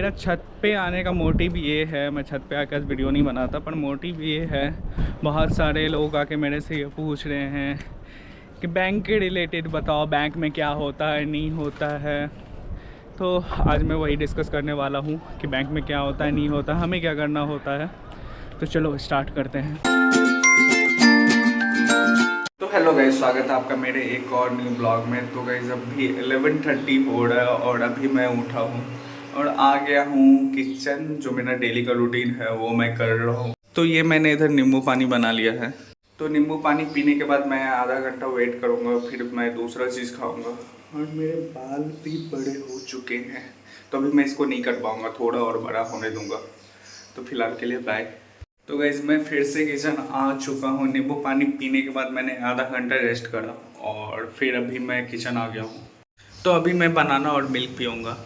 मेरा छत पे आने का मोटिव ये है, मैं छत पे आकर वीडियो नहीं बनाता, पर मोटिव ये है, बहुत सारे लोग आके मेरे से ये पूछ रहे हैं कि बैंक के रिलेटेड बताओ, बैंक में क्या होता है नहीं होता है। तो आज मैं वही डिस्कस करने वाला हूँ कि बैंक में क्या होता है नहीं होता, हमें क्या करना होता है। तो चलो स्टार्ट करते हैं। तो हेलो गाइस, स्वागत है आपका मेरे एक और न्यू ब्लॉग में। तो गाइस अभी 11:30 हो रहा है और अभी मैं उठा हूँ और आ गया हूँ किचन। जो मेरा डेली का रूटीन है वो मैं कर रहा हूँ। तो ये मैंने इधर नींबू पानी बना लिया है। तो नींबू पानी पीने के बाद मैं आधा घंटा वेट करूँगा, फिर मैं दूसरा चीज़ खाऊँगा। और मेरे बाल भी बड़े हो चुके हैं तो अभी मैं इसको नहीं कर पाऊँगा, थोड़ा और बड़ा होने दूँगा। तो फिलहाल के लिए बाय। तो गाइज़ मैं फिर से किचन आ चुका हूँ। नींबू पानी पीने के बाद मैंने आधा घंटा रेस्ट करा और फिर अभी मैं किचन आ गया हूँ। तो अभी मैं बनाना और मिल्क पीऊँगा।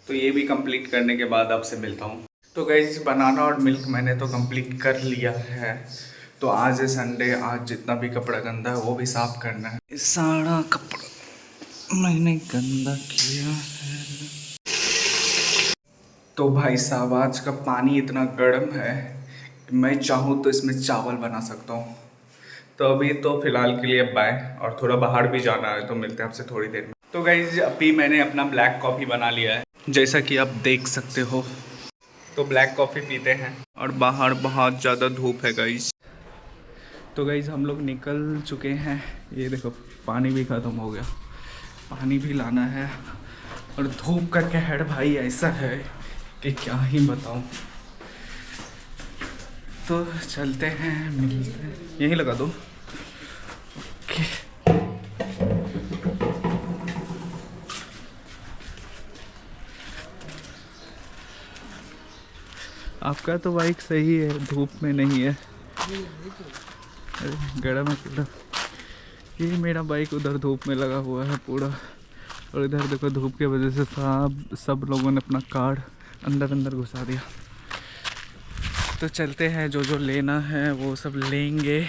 तो ये भी कंप्लीट करने के बाद आपसे मिलता हूँ। तो गाइज़ बनाना और मिल्क मैंने तो कंप्लीट कर लिया है। तो आज है संडे, आज जितना भी कपड़ा गंदा है वो भी साफ़ करना है। ये सारा कपड़ा मैंने गंदा किया है। तो भाई साहब आज का पानी इतना गर्म है, मैं चाहूँ तो इसमें चावल बना सकता हूँ। तो अभी तो फ़िलहाल के लिए बाय, और थोड़ा बाहर भी जाना है तो मिलते हैं आपसे थोड़ी देर में। तो गाइज अभी मैंने अपना ब्लैक कॉफ़ी बना लिया है, जैसा कि आप देख सकते हो। तो ब्लैक कॉफ़ी पीते हैं और बाहर बहुत ज़्यादा धूप है गाइज। तो गाइज हम लोग निकल चुके हैं। ये देखो पानी भी ख़त्म हो गया, पानी भी लाना है। और धूप का कहर भाई ऐसा है कि क्या ही बताऊँ। तो चलते हैं, मिलते हैं। यहीं लगा दो। ओके। आपका तो बाइक सही है, धूप में नहीं है। अरे गर्म है पूरा। ये मेरा बाइक उधर धूप में लगा हुआ है पूरा, और इधर देखो धूप की वजह से सब लोगों ने अपना कार अंदर घुसा दिया। तो चलते हैं, जो जो लेना है वो सब लेंगे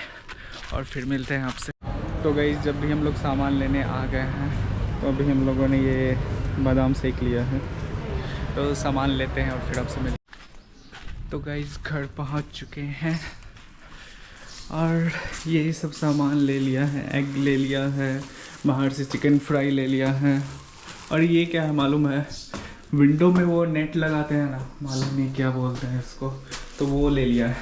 और फिर मिलते हैं आपसे। तो गाइस जब भी हम लोग सामान लेने आ गए हैं तो अभी हम लोगों ने ये बादाम सेक लिया है। तो सामान लेते हैं और फिर आपसे मिलते हैं। तो गाइस घर पहुंच चुके हैं और यही सब सामान ले लिया है। एग ले लिया है, बाहर से चिकन फ्राई ले लिया है। और ये क्या है मालूम है, विंडो में वो नेट लगाते हैं ना, मालूम नहीं क्या बोलते हैं इसको, तो वो ले लिया है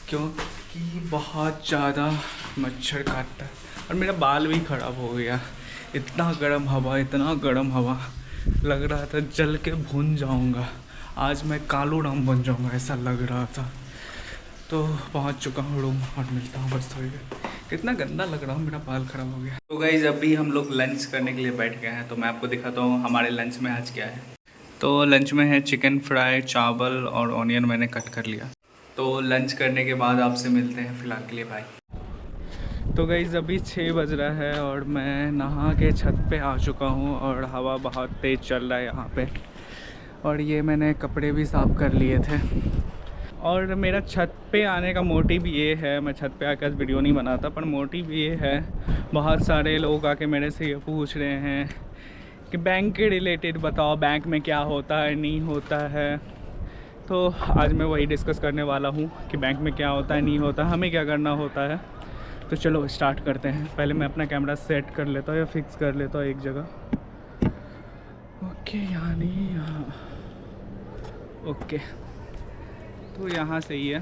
क्योंकि बहुत ज़्यादा मच्छर काटता है। और मेरा बाल भी ख़राब हो गया, इतना गर्म हवा, लग रहा था जल के भून जाऊंगा। आज मैं कालू राम बन जाऊंगा ऐसा लग रहा था। तो पहुंच चुका हूँ रूम और मिलता हूँ बस थोड़ी देर। कितना गंदा लग रहा हूँ, मेरा बाल ख़राब हो गया। तो गाइज़ अभी हम लोग लंच करने के लिए बैठ गए हैं, तो मैं आपको दिखाता हूँ हमारे लंच में आज क्या है। तो लंच में है चिकन फ्राई, चावल और ऑनियन मैंने कट कर लिया। तो लंच करने के बाद आपसे मिलते हैं, फ़िलहाल के लिए बाय। तो गाइज़ अभी 6 बज रहा है और मैं नहा के छत पे आ चुका हूँ और हवा बहुत तेज़ चल रहा है यहाँ पे। और ये मैंने कपड़े भी साफ़ कर लिए थे। और मेरा छत पे आने का मोटिव ये है, मैं छत पे आकर वीडियो नहीं बनाता, पर मोटिव ये है, बहुत सारे लोग आके मेरे से ये पूछ रहे हैं कि बैंक के रिलेटेड बताओ, बैंक में क्या होता है नहीं होता है। तो आज मैं वही डिस्कस करने वाला हूँ कि बैंक में क्या होता है नहीं होता, हमें क्या करना होता है। तो चलो स्टार्ट करते हैं। पहले मैं अपना कैमरा सेट कर लेता हूँ या फिक्स कर लेता हूँ एक जगह। ओके, यहाँ नहीं, यहाँ। ओके, तो यहाँ सही है।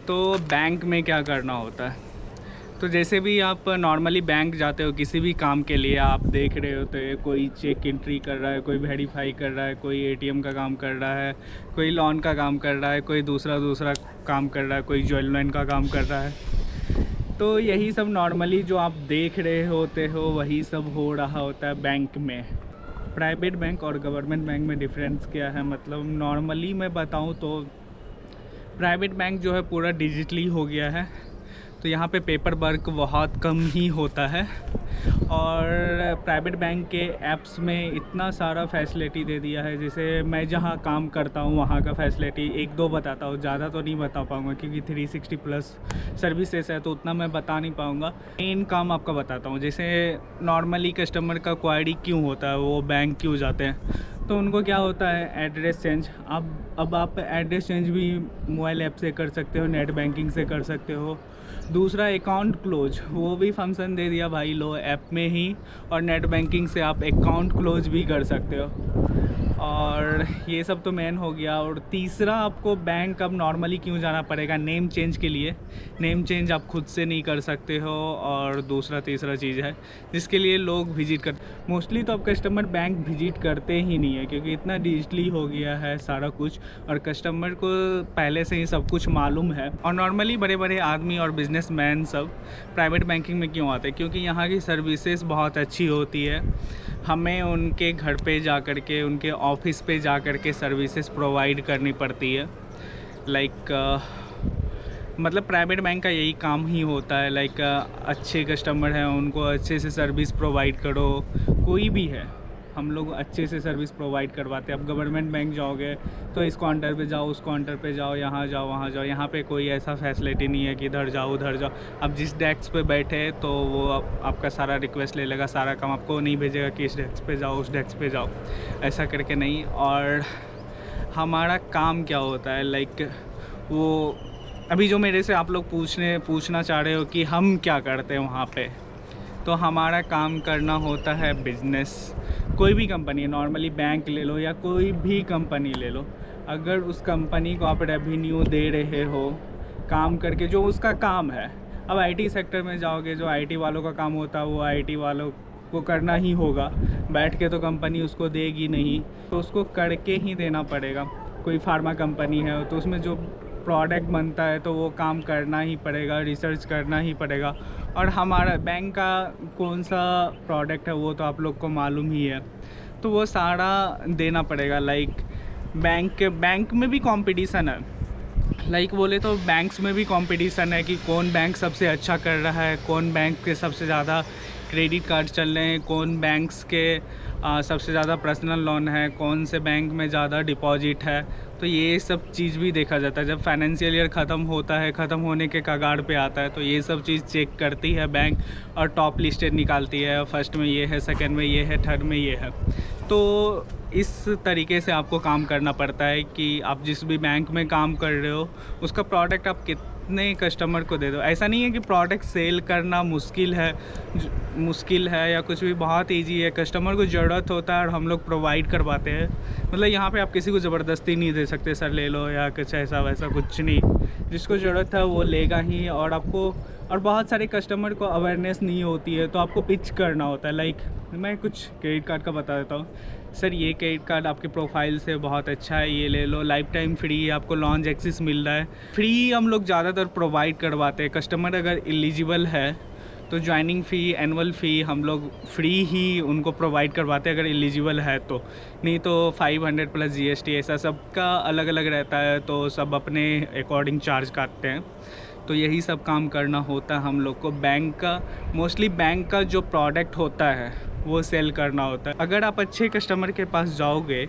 तो बैंक में क्या करना होता है, तो जैसे भी आप नॉर्मली बैंक जाते हो किसी भी काम के लिए, आप देख रहे होते हैं कोई चेक एंट्री कर रहा है, कोई वेरीफाई कर रहा है, कोई एटीएम का काम कर रहा है, कोई लोन का काम कर रहा है, कोई दूसरा काम कर रहा है, कोई ज्वेलरी लाइन का काम कर रहा है। तो यही सब नॉर्मली जो आप देख रहे होते हो वही सब हो रहा होता है बैंक में। प्राइवेट बैंक और गवर्नमेंट बैंक में डिफरेंस क्या है, मतलब नॉर्मली मैं बताऊं तो प्राइवेट बैंक जो है पूरा डिजिटली हो गया है, तो यहाँ पे पेपर वर्क बहुत कम ही होता है। और प्राइवेट बैंक के ऐप्स में इतना सारा फैसिलिटी दे दिया है, जैसे मैं जहाँ काम करता हूँ वहाँ का फैसिलिटी एक दो बताता हूँ, ज़्यादा तो नहीं बता पाऊँगा क्योंकि 360 प्लस सर्विसेज है तो उतना मैं बता नहीं पाऊँगा। मेन काम आपका बताता हूँ, जैसे नॉर्मली कस्टमर का क्वारी क्यों होता है, वो बैंक क्यों जाते हैं, तो उनको क्या होता है एड्रेस चेंज। अब आप एड्रेस चेंज भी मोबाइल ऐप से कर सकते हो, नेट बैंकिंग से कर सकते हो। दूसरा अकाउंट क्लोज, वो भी फंक्शन दे दिया भाई लो ऐप में ही, और नेट बैंकिंग से आप अकाउंट क्लोज भी कर सकते हो। और ये सब तो मेन हो गया। और तीसरा, आपको बैंक अब नॉर्मली क्यों जाना पड़ेगा, नेम चेंज के लिए। नेम चेंज आप खुद से नहीं कर सकते हो। और दूसरा तीसरा चीज़ है जिसके लिए लोग विजिट कर, मोस्टली तो अब कस्टमर बैंक विजिट करते ही नहीं है, क्योंकि इतना डिजिटली हो गया है सारा कुछ, और कस्टमर को पहले से ही सब कुछ मालूम है। और नॉर्मली बड़े बड़े आदमी और बिजनेसमैन सब प्राइवेट बैंकिंग में क्यों आते हैं, क्योंकि यहाँ की सर्विसेज बहुत अच्छी होती है। हमें उनके घर पे जा कर के, उनके ऑफिस पे जा कर के सर्विसेज प्रोवाइड करनी पड़ती है। मतलब प्राइवेट बैंक का यही काम ही होता है। अच्छे कस्टमर हैं उनको अच्छे से सर्विस प्रोवाइड करो। कोई भी है, हम लोग अच्छे से सर्विस प्रोवाइड करवाते हैं। अब गवर्नमेंट बैंक जाओगे तो इस काउंटर पे जाओ, उस काउंटर पे जाओ, यहाँ जाओ, वहाँ जाओ। यहाँ पे कोई ऐसा फैसिलिटी नहीं है कि इधर जाओ उधर जाओ। अब जिस डेस्क पे बैठे तो वो आपका सारा रिक्वेस्ट ले लेगा, सारा काम आपको नहीं भेजेगा कि इस डेस्क पे जाओ, उस डेस्क पे जाओ, ऐसा करके नहीं। और हमारा काम क्या होता है, वो अभी जो मेरे से आप लोग पूछना चाह रहे हो कि हम क्या करते हैं वहाँ पे, तो हमारा काम करना होता है बिजनेस। कोई भी कंपनी है, नॉर्मली बैंक ले लो या कोई भी कंपनी ले लो, अगर उस कंपनी को आप रेवेन्यू दे रहे हो काम करके, जो उसका काम है। अब आईटी सेक्टर में जाओगे, जो आईटी वालों का काम होता है वो आईटी वालों को करना ही होगा, बैठ के तो कंपनी उसको देगी नहीं, तो उसको करके ही देना पड़ेगा। कोई फार्मा कंपनी है तो उसमें जो प्रोडक्ट बनता है तो वो काम करना ही पड़ेगा, रिसर्च करना ही पड़ेगा। और हमारा बैंक का कौन सा प्रोडक्ट है वो तो आप लोग को मालूम ही है, तो वो सारा देना पड़ेगा। बैंक में भी कंपटीशन है। बोले तो बैंक्स में भी कंपटीशन है कि कौन बैंक सबसे अच्छा कर रहा है, कौन बैंक के सबसे ज़्यादा क्रेडिट कार्ड चल रहे हैं, कौन बैंक्स के सबसे ज़्यादा पर्सनल लोन है, कौन से बैंक में ज़्यादा डिपॉजिट है। तो ये सब चीज़ भी देखा जाता है। जब फाइनेंशियल ईयर ख़त्म होता है, ख़त्म होने के कगार पे आता है, तो ये सब चीज़ चेक करती है बैंक और टॉप लिस्टेड निकालती है। फर्स्ट में ये है, सेकंड में ये है, थर्ड में ये है। तो इस तरीके से आपको काम करना पड़ता है कि आप जिस भी बैंक में काम कर रहे हो उसका प्रोडक्ट आप कितने कस्टमर को दे दो। ऐसा नहीं है कि प्रोडक्ट सेल करना मुश्किल है या कुछ भी, बहुत ईजी है। कस्टमर को ज़रूरत होता है और हम लोग प्रोवाइड करवाते हैं। मतलब यहाँ पे आप किसी को ज़बरदस्ती नहीं दे सकते, सर ले लो या कुछ ऐसा वैसा कुछ नहीं। जिसको ज़रूरत है वो लेगा ही। और आपको, और बहुत सारे कस्टमर को अवेयरनेस नहीं होती है तो आपको पिच करना होता है। मैं कुछ क्रेडिट कार्ड का बता देता हूँ। सर ये क्रेडिट कार्ड आपके प्रोफाइल से बहुत अच्छा है, ये ले लो, लाइफ टाइम फ्री है, आपको लॉन्च एक्सेस मिल रहा है। फ्री हम लोग ज़्यादातर प्रोवाइड करवाते हैं। कस्टमर अगर एलिजिबल है तो ज्वाइनिंग फ़ी, एनुअल फ़ी हम लोग फ्री ही उनको प्रोवाइड करवाते हैं अगर एलिजिबल है तो। नहीं तो 500 प्लस GST ऐसा सबका अलग अलग रहता है, तो सब अपने अकॉर्डिंग चार्ज काटते हैं। तो यही सब काम करना होता है हम लोग को। बैंक का मोस्टली बैंक का जो प्रोडक्ट होता है वो सेल करना होता है। अगर आप अच्छे कस्टमर के पास जाओगे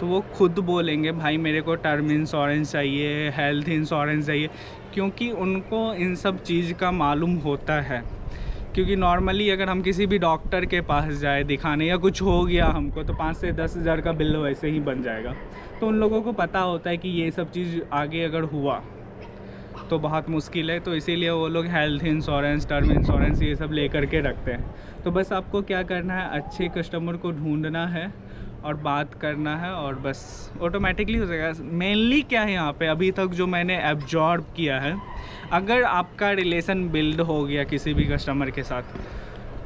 तो वो खुद बोलेंगे भाई मेरे को टर्म इंश्योरेंस चाहिए, हेल्थ इंश्योरेंस चाहिए, क्योंकि उनको इन सब चीज़ का मालूम होता है। क्योंकि नॉर्मली अगर हम किसी भी डॉक्टर के पास जाए दिखाने या कुछ हो गया हमको, तो 5 से 10 हज़ार का बिल वैसे ही बन जाएगा। तो उन लोगों को पता होता है कि ये सब चीज़ आगे अगर हुआ तो बहुत मुश्किल है, तो इसीलिए वो लोग हेल्थ इंश्योरेंस, टर्म इंश्योरेंस ये सब ले करके रखते हैं। तो बस आपको क्या करना है, अच्छे कस्टमर को ढूंढना है और बात करना है, और बस ऑटोमेटिकली हो जाएगा। मेनली क्या है यहाँ पे अभी तक जो मैंने एब्जॉर्ब किया है, अगर आपका रिलेशन बिल्ड हो गया किसी भी कस्टमर के साथ,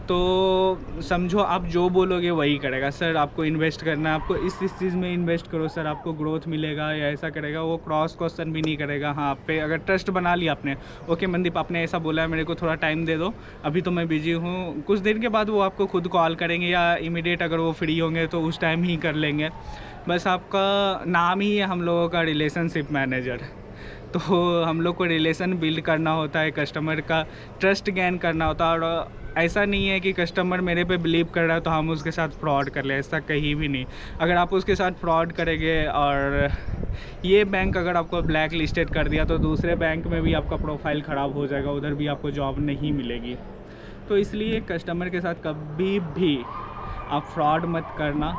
तो समझो आप जो बोलोगे वही करेगा। सर आपको इन्वेस्ट करना है, आपको इस चीज़ में इन्वेस्ट करो, सर आपको ग्रोथ मिलेगा या ऐसा करेगा। वो क्रॉस क्वेश्चन भी नहीं करेगा। हाँ, आप पे अगर ट्रस्ट बना लिया आपने, ओके मनदीप आपने ऐसा बोला है, मेरे को थोड़ा टाइम दे दो, अभी तो मैं बिजी हूँ, कुछ दिन के बाद वो आपको खुद कॉल करेंगे या इमीडिएट अगर वो फ्री होंगे तो उस टाइम ही कर लेंगे। बस आपका नाम ही है हम लोगों का रिलेशनशिप मैनेजर। तो हम लोग को रिलेशन बिल्ड करना होता है, कस्टमर का ट्रस्ट गेन करना होता है। और ऐसा नहीं है कि कस्टमर मेरे पे बिलीव कर रहा है तो हम उसके साथ फ्रॉड कर ले, ऐसा कहीं भी नहीं। अगर आप उसके साथ फ्रॉड करेंगे और ये बैंक अगर आपको ब्लैक लिस्टेड कर दिया तो दूसरे बैंक में भी आपका प्रोफाइल ख़राब हो जाएगा, उधर भी आपको जॉब नहीं मिलेगी। तो इसलिए कस्टमर के साथ कभी भी आप फ्रॉड मत करना।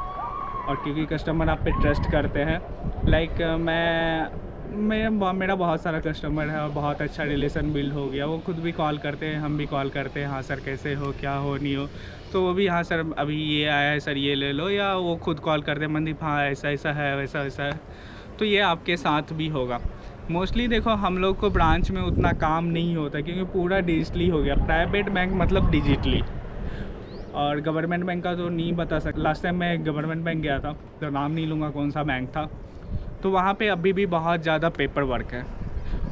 और क्योंकि कस्टमर आप पे ट्रस्ट करते हैं, लाइक मेरा बहुत सारा कस्टमर है और बहुत अच्छा रिलेशन बिल्ड हो गया। वो खुद भी कॉल करते हैं, हम भी कॉल करते हैं, हाँ सर कैसे हो, क्या हो नहीं हो, तो वो भी हाँ सर अभी ये आया है सर ये ले लो, या वो खुद कॉल करते हैं मनदीप हाँ ऐसा ऐसा है वैसा वैसा है। तो ये आपके साथ भी होगा। मोस्टली देखो हम लोग को ब्रांच में उतना काम नहीं होता क्योंकि पूरा डिजिटली हो गया। प्राइवेट बैंक मतलब डिजिटली, और गवर्नमेंट बैंक का तो नहीं बता सकता। लास्ट टाइम मैं गवर्नमेंट बैंक गया था, तो नाम नहीं लूँगा कौन सा बैंक था, तो वहाँ पे अभी भी बहुत ज़्यादा पेपर वर्क है।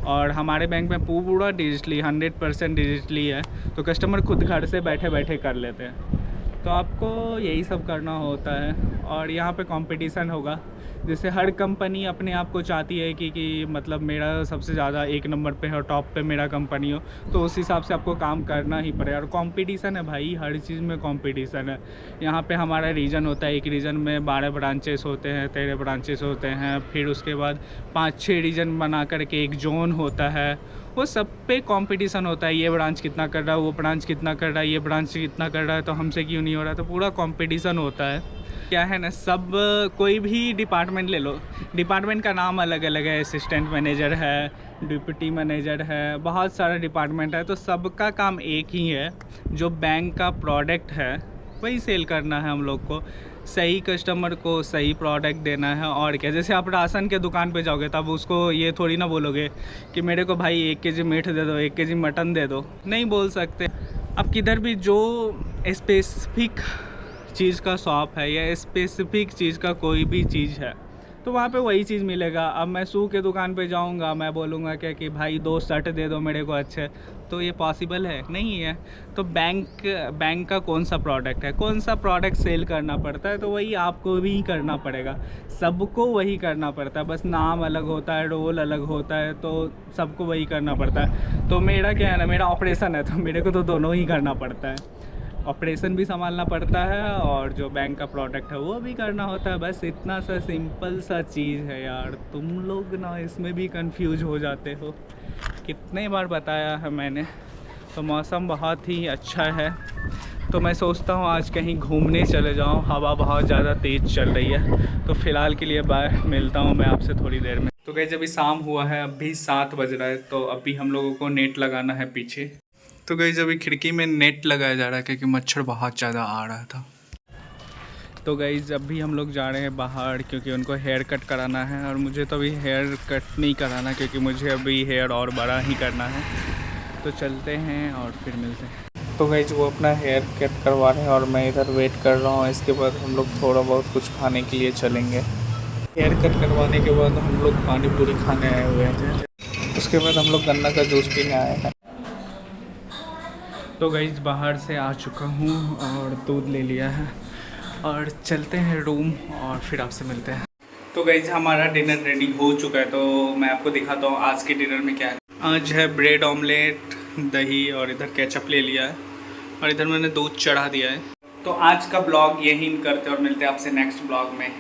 और हमारे बैंक में पूरा डिजिटली 100% डिजिटली है, तो कस्टमर खुद घर से बैठे बैठे कर लेते हैं। तो आपको यही सब करना होता है। और यहाँ पे कंपटीशन होगा, जैसे हर कंपनी अपने आप को चाहती है कि मतलब मेरा सबसे ज़्यादा एक नंबर पे है और टॉप पे मेरा कंपनी हो, तो उस हिसाब से आपको काम करना ही पड़ेगा। और कंपटीशन है भाई, हर चीज़ में कंपटीशन है। यहाँ पे हमारा रीजन होता है, एक रीजन में 12 ब्रांचेस होते हैं, 13 ब्रांचेस होते हैं, फिर उसके बाद 5-6 रीजन बना करके एक जोन होता है। वो सब पे कंपटीशन होता है, ये ब्रांच कितना कर रहा है, वो ब्रांच कितना कर रहा है, ये ब्रांच कितना कर रहा है, तो हमसे क्यों नहीं हो रहा। तो पूरा कंपटीशन होता है। क्या है ना, सब कोई भी डिपार्टमेंट ले लो, डिपार्टमेंट का नाम अलग अलग है। असिस्टेंट मैनेजर है, डिप्टी मैनेजर है, बहुत सारा डिपार्टमेंट है, तो सबका काम एक ही है। जो बैंक का प्रोडक्ट है वही सेल करना है हम लोग को, सही कस्टमर को सही प्रोडक्ट देना है। और क्या, जैसे आप राशन के दुकान पे जाओगे तब उसको ये थोड़ी ना बोलोगे कि मेरे को भाई 1 केजी मीट दे दो, 1 केजी मटन दे दो, नहीं बोल सकते। अब किधर भी जो स्पेसिफिक चीज़ का शॉप है या स्पेसिफिक चीज़ का कोई भी चीज़ है, तो वहाँ पे वही चीज़ मिलेगा। अब मैं शू के दुकान पे जाऊँगा, मैं बोलूँगा क्या कि भाई 2 शर्ट दे दो मेरे को अच्छे, तो ये पॉसिबल है नहीं है। तो बैंक का कौन सा प्रोडक्ट है, कौन सा प्रोडक्ट सेल करना पड़ता है, तो वही आपको भी करना पड़ेगा, सबको वही करना पड़ता है। बस नाम अलग होता है, रोल अलग होता है, तो सबको वही करना पड़ता है। तो मेरा क्या है ना, मेरा ऑपरेशन है, तो मेरे को तो दोनों ही करना पड़ता है। ऑपरेशन भी संभालना पड़ता है और जो बैंक का प्रोडक्ट है वो भी करना होता है। बस इतना सा सिंपल सा चीज़ है यार, तुम लोग ना इसमें भी कंफ्यूज हो जाते हो। कितने बार बताया है मैंने। तो मौसम बहुत ही अच्छा है, तो मैं सोचता हूँ आज कहीं घूमने चले जाऊँ। हवा बहुत ज़्यादा तेज़ चल रही है, तो फ़िलहाल के लिए बाय, मिलता हूँ मैं आपसे थोड़ी देर में। तो गाइस अभी शाम हुआ है, अभी 7 बज रहा है, तो अभी हम लोगों को नेट लगाना है पीछे। तो गाइस अभी खिड़की में नेट लगाया जा रहा है क्योंकि मच्छर बहुत ज़्यादा आ रहा था। तो गाइस अभी हम लोग जा रहे हैं बाहर क्योंकि उनको हेयर कट कराना है, और मुझे तो अभी हेयर कट नहीं कराना क्योंकि मुझे अभी हेयर और बड़ा ही करना है। तो चलते हैं और फिर मिलते हैं। तो गाइस वो अपना हेयर कट करवा रहे हैं और मैं इधर वेट कर रहा हूँ। इसके बाद हम लोग थोड़ा बहुत कुछ खाने के लिए चलेंगे। हेयर कट करवाने के बाद हम लोग पानी पूरी खाने आए हुए थे, उसके बाद हम लोग गन्ना का जूस पीने आए हैं। तो गाइस बाहर से आ चुका हूँ और दूध ले लिया है, और चलते हैं रूम और फिर आपसे मिलते हैं। तो गाइस हमारा डिनर रेडी हो चुका है, तो मैं आपको दिखाता हूँ आज के डिनर में क्या है। आज है ब्रेड ऑमलेट, दही, और इधर केचप ले लिया है, और इधर मैंने दूध चढ़ा दिया है। तो आज का ब्लॉग यही करते हैं और मिलते हैं आपसे नेक्स्ट ब्लॉग में।